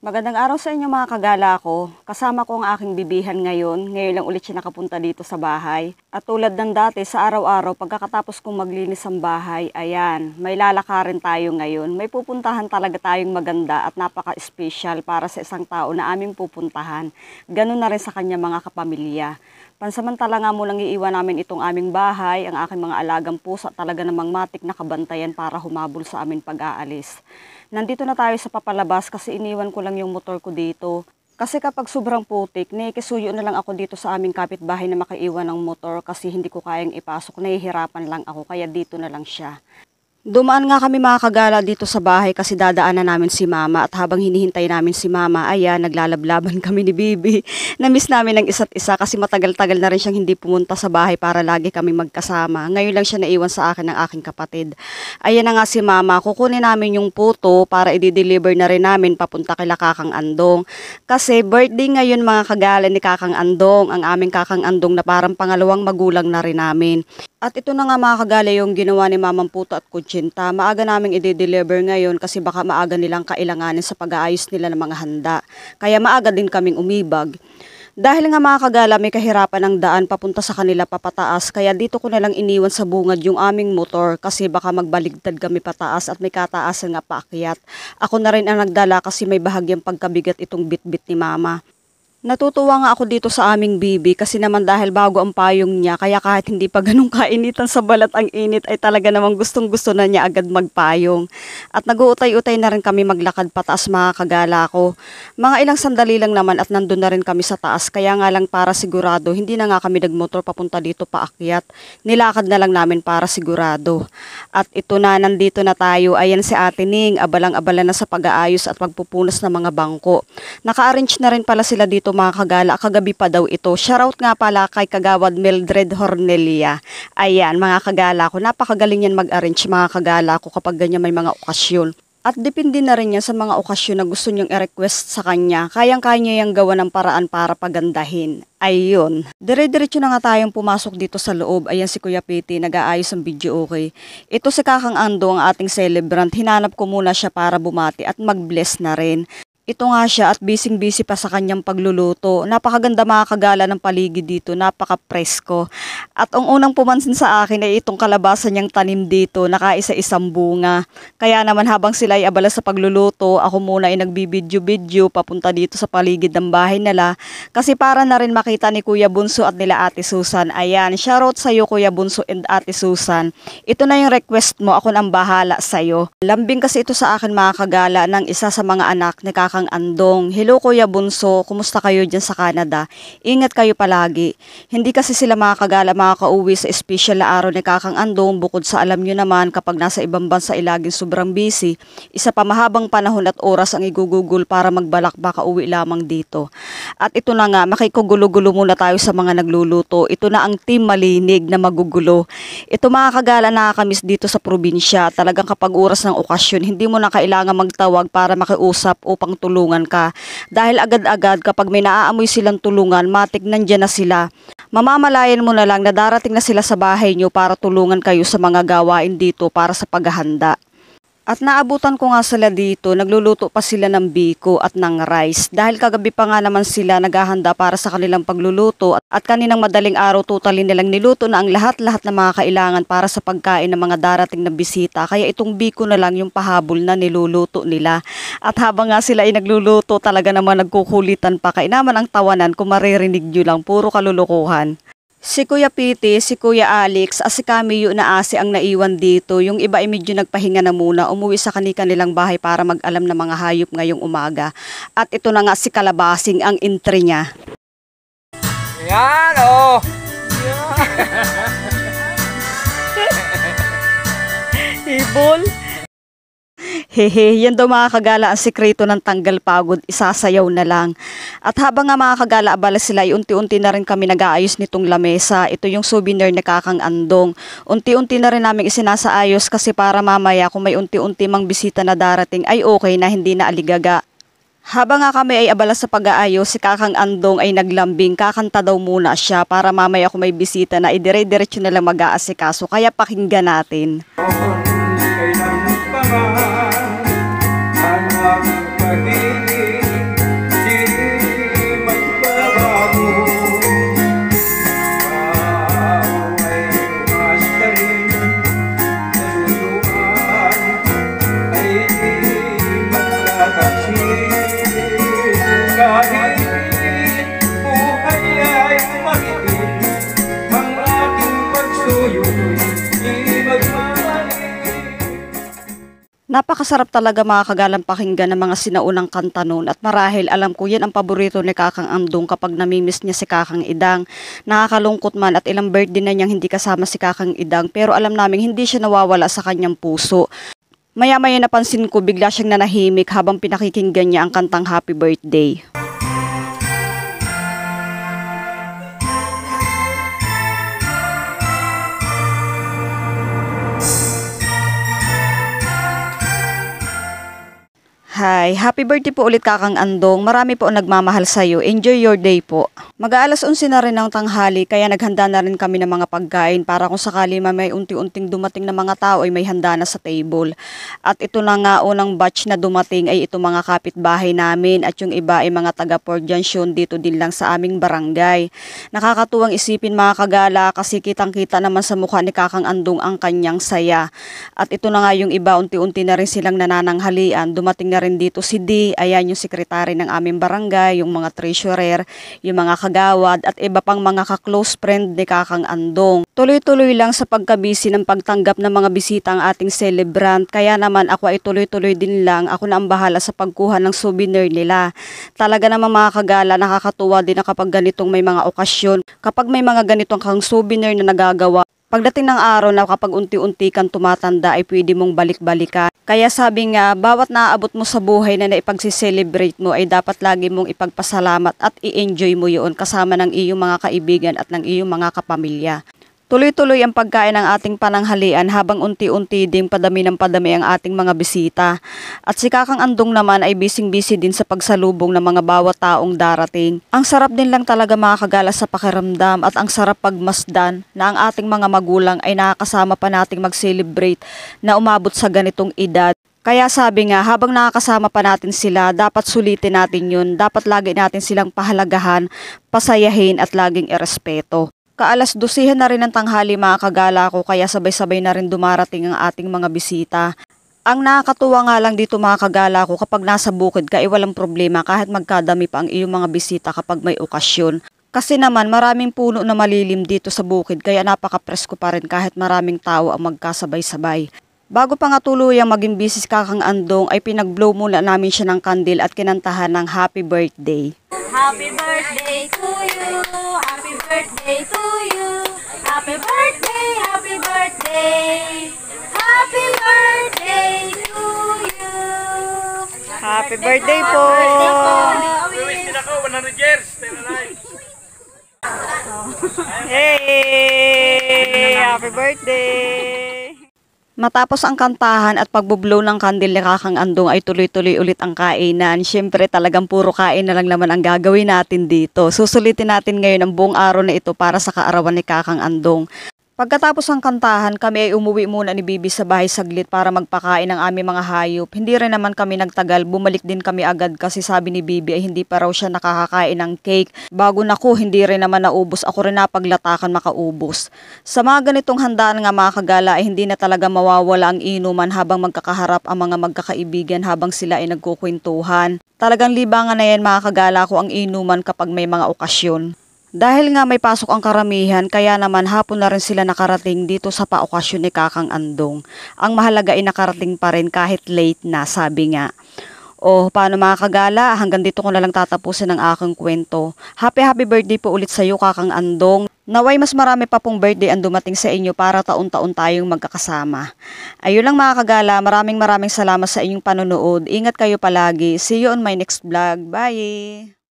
Magandang araw sa inyo mga kagala ko. Kasama ko ang aking bibihan ngayon. Ngayon lang ulit siya nakapunta dito sa bahay. At tulad ng dati, sa araw-araw, pagkatapos kong maglinis ang bahay, ayan, may lalakarin tayo ngayon. May pupuntahan talaga tayong maganda at napaka-special para sa isang tao na aming pupuntahan. Ganun na rin sa kanya mga kapamilya. Pansamantala nga mulang iiwan namin itong aming bahay, ang aking mga alagang pusa talaga namang matik na kabantayan para humabol sa aming pag-aalis. Nandito na tayo sa papalabas kasi iniwan ko lang yung motor ko dito. Kasi kapag sobrang putik, nakikisuyo na lang ako dito sa aming kapitbahay na makaiwan ng motor kasi hindi ko kayang ipasok. Nahihirapan lang ako kaya dito na lang siya. Dumaan nga kami mga kagala dito sa bahay kasi dadaanan namin si Mama at habang hinihintay namin si Mama, ayan, naglalablaban kami ni Bibi. Namiss namin ang isa't isa kasi matagal-tagal na rin siyang hindi pumunta sa bahay para lagi kami magkasama. Ngayon lang siya naiwan sa akin ng aking kapatid. Ayan na nga si Mama, kukunin namin yung puto para i-deliver na rin namin papunta kay Kakang Andong. Kasi birthday ngayon mga kagala ni Kakang Andong, ang aming Kakang Andong na parang pangalawang magulang na rin namin. At ito na nga mga kagala yung ginawa ni Mamang Puto at Kutsinta. Maaga naming i-deliver ngayon kasi baka maaga nilang kailanganin sa pag-aayos nila ng mga handa. Kaya maaga din kaming umibag. Dahil nga mga kagala may kahirapan ng daan papunta sa kanila papataas. Kaya dito ko na lang iniwan sa bungad yung aming motor kasi baka magbaligtad kami pataas at may kataasan nga paakyat. Ako na rin ang nagdala kasi may bahagyang pagkabigat itong bitbit ni Mama. Natutuwa nga ako dito sa aming Bibi kasi naman dahil bago ang payong niya kaya kahit hindi pa ganun kainitan sa balat ang init ay talaga namang gustong gusto na niya agad magpayong. At nag-uutay-utay na rin kami maglakad pataas mga kagala ko. Mga ilang sandali lang naman at nandun na rin kami sa taas kaya nga lang para sigurado hindi na nga kami nagmotor papunta dito paakyat. Nilakad na lang namin para sigurado. At ito na, nandito na tayo. Ayan si Ate Ning, abalang-abala na sa pag-aayos at pagpupunas ng mga bangko. Naka-arrange na rin pala sila dito mga kagala, kagabi pa daw ito. Shoutout nga pala kay Kagawad Mildred Hornelia. Ayan mga kagala ko, napakagaling yan mag-arrange mga kagala ko kapag ganyan may mga okasyon. At depende na rin yan sa mga okasyon na gusto nyong i-request sa kanya. Kayang-kaya yung gawa ng paraan para pagandahin. Ayun. Dire-diretso na nga tayong pumasok dito sa loob. Ayan si Kuya Piti, nag-aayos ang video okay. Ito si Kakang Ando, ang ating celebrant. Hinanap ko muna siya para bumati at mag-bless na rin. Ito nga siya at busy-busy pa sa kanyang pagluluto. Napakaganda mga kagala ng paligid dito, napaka-presko. At ang unang pumansin sa akin ay itong kalabasa niyang tanim dito, nakaisa-isang bunga. Kaya naman habang sila ay abala sa pagluluto, ako muna ay nagbibidyo-bidyo papunta dito sa paligid ng bahay nila. Kasi para na rin makita ni Kuya Bunso at nila Ate Susan. Ayan, shoutout sa iyo Kuya Bunso and Ate Susan. Ito na yung request mo, ako nang bahala sa iyo. Lambing kasi ito sa akin mga kagala ng isa sa mga anak ni Kakang Andong. Hello Kuya Bunso, kumusta kayo dyan sa Canada? Ingat kayo palagi. Hindi kasi sila mga kagala makakauwi sa espesyal na araw ni Kakang Andong bukod sa alam nyo naman kapag nasa ibang bansa ay laging sobrang busy. Isa pa mahabang panahon at oras ang igugugol para magbalak baka uwi lamang dito. At ito na nga, makikugulo-gulo muna tayo sa mga nagluluto. Ito na ang team malinig na magugulo. Ito mga kagala nakakamiss dito sa probinsya. Talagang kapag oras ng okasyon, hindi mo na kailangan magtawag para makiusap upang tulungan ka. Dahil agad-agad kapag may naaamoy silang tulungan, matik nandyan na sila. Mamamalayan mo na lang na darating na sila sa bahay nyo para tulungan kayo sa mga gawain dito para sa paghahanda. At naabutan ko nga sila dito, nagluluto pa sila ng biko at ng rice. Dahil kagabi pa nga naman sila naghahanda para sa kanilang pagluluto at kaninang madaling araw totally nilang niluto na ang lahat-lahat ng mga kailangan para sa pagkain ng mga darating na bisita. Kaya itong biko na lang yung pahabol na niluluto nila. At habang nga sila ay nagluluto talaga naman nagkukulitan pa. Kaya naman ang tawanan kung maririnig nyo lang, puro kalulukuhan. Si Kuya Piti, si Kuya Alex, at si Camillo na Asi ang naiwan dito. Yung iba ay medyo nagpahinga na muna, umuwi sa kanilang bahay para mag-alam ng mga hayop ngayong umaga. At ito na nga si Kalabasing ang entry niya. Yan oh! Ibol! Hehe, yan daw mga kagala ang sikreto ng tanggal pagod, isasayaw na lang. At habang nga mga kagala abala sila, unti-unti na rin kami nag-aayos nitong lamesa. Ito yung souvenir ni Kakang Andong. Unti-unti na rin namin isinasaayos kasi para mamaya kung may unti-unti mang bisita na darating ay okay na hindi na aligaga. Habang nga kami ay abala sa pag-aayos, si Kakang Andong ay naglambing, kakanta daw muna siya para mamaya kung may bisita na idire-diretso na lang mag-aasikaso. Kaya pakinggan natin. Kailan pa man, ano ang pag-ibig Napakasarap talaga mga kagalang pakinggan ng mga sinaunang kanta noon at marahil alam ko yan ang paborito ni Kakang Andong kapag namimiss niya si Kakang Idang. Nakakalungkot man at ilang birthday na niyang hindi kasama si Kakang Idang pero alam namin hindi siya nawawala sa kanyang puso. Maya-maya napansin ko bigla siyang nanahimik habang pinakikinggan niya ang kantang Happy Birthday. Hi, happy birthday po ulit Kakang Andong. Marami po ang nagmamahal sa'yo. Enjoy your day po. Mag-aalas 11 na rin ng tanghali kaya naghanda na rin kami ng mga pagkain para kung sakali may unti-unting dumating na mga tao ay may handa na sa table. At ito na nga unang batch na dumating ay ito mga kapitbahay namin at yung iba ay mga taga-Pordiansyon dito din lang sa aming barangay. Nakakatuwang isipin mga kagala kasi kitang-kita naman sa mukha ni Kakang Andong ang kanyang saya. At ito na nga yung iba unti-unti na rin silang nanananghalian. Dumating na rin dito si D, ayan yung sekretary ng aming barangay, yung mga treasurer, yung mga kagawad at iba pang mga ka-close friend ni Kakang Andong. Tuloy-tuloy lang sa pagkabisi ng pagtanggap ng mga bisita ang ating celebrant, kaya naman ako ay tuloy-tuloy din lang, ako na ang bahala sa pagkuha ng souvenir nila. Talaga naman mga kagala, nakakatuwa din na kapag ganitong may mga okasyon, kapag may mga ganitong kang souvenir na nagagawa, pagdating ng araw na kapag unti-unti kang tumatanda ay pwede mong balik-balikan. Kaya sabi nga, bawat naaabot mo sa buhay na naipagsi-celebrate mo ay dapat lagi mong ipagpasalamat at i-enjoy mo yun kasama ng iyong mga kaibigan at ng iyong mga kapamilya. Tuloy-tuloy ang pagkain ng ating pananghalian habang unti-unti ding padami ng padami ang ating mga bisita. At si Kakang Andong naman ay bising-busy din sa pagsalubong ng mga bawat taong darating. Ang sarap din lang talaga mga kagala sa pakiramdam at ang sarap pagmasdan na ang ating mga magulang ay nakakasama pa nating mag-celebrate na umabot sa ganitong edad. Kaya sabi nga, habang nakakasama pa natin sila, dapat sulitin natin yun. Dapat lagi natin silang pahalagahan, pasayahin at laging irespeto. Kaalas 12 na rin ng tanghali mga kagala ko kaya sabay-sabay na rin dumarating ang ating mga bisita. Ang nakakatuwa nga lang dito mga kagala ko kapag nasa bukid ka ay walang problema kahit magkadami pa ang iyong mga bisita kapag may okasyon. Kasi naman maraming puno na malilim dito sa bukid kaya napaka-presko pa rin kahit maraming tao ang magkasabay-sabay. Bago pa nga tuluyang maging busy si Kakang Andong ay pinag-blow muna namin siya ng kandil at kinantahan ng Happy Birthday. Happy birthday to you. Happy birthday to you. Happy birthday, happy birthday. Happy birthday to you. Happy birthday po! Wish din ako, 100 years, still alive. Yay! Happy birthday! Matapos ang kantahan at pagbublow ng kandil ni Kakang Andong ay tuloy-tuloy ulit ang kainan. Siyempre talagang puro kain na lang naman ang gagawin natin dito. Susulitin natin ngayon ang buong araw na ito para sa kaarawan ni Kakang Andong. Pagkatapos ng kantahan, kami ay umuwi muna ni Bibi sa bahay saglit para magpakain ng aming mga hayop. Hindi rin naman kami nagtagal, bumalik din kami agad kasi sabi ni Bibi ay hindi pa raw siya nakakakain ng cake. Bago naku, hindi rin naman naubos, ako rin napaglatakan makaubos. Sa mga ganitong handaan nga mga kagala ay hindi na talaga mawawala ang inuman habang magkakaharap ang mga magkakaibigan habang sila ay nagkukwentuhan. Talagang libangan na yan mga kagala ko ang inuman kapag may mga okasyon. Dahil nga may pasok ang karamihan, kaya naman hapon na rin sila nakarating dito sa paokasyon ni Kakang Andong. Ang mahalaga ay nakarating pa rin kahit late na, sabi nga. O, paano mga kagala, hanggang dito ko na lang tatapusin ang aking kwento. Happy birthday po ulit sa iyo Kakang Andong. Naway mas marami pa pong birthday ang dumating sa inyo para taon-taon tayong magkakasama. Ayun lang mga kagala, maraming salamat sa inyong panonood. Ingat kayo palagi. See you on my next vlog. Bye!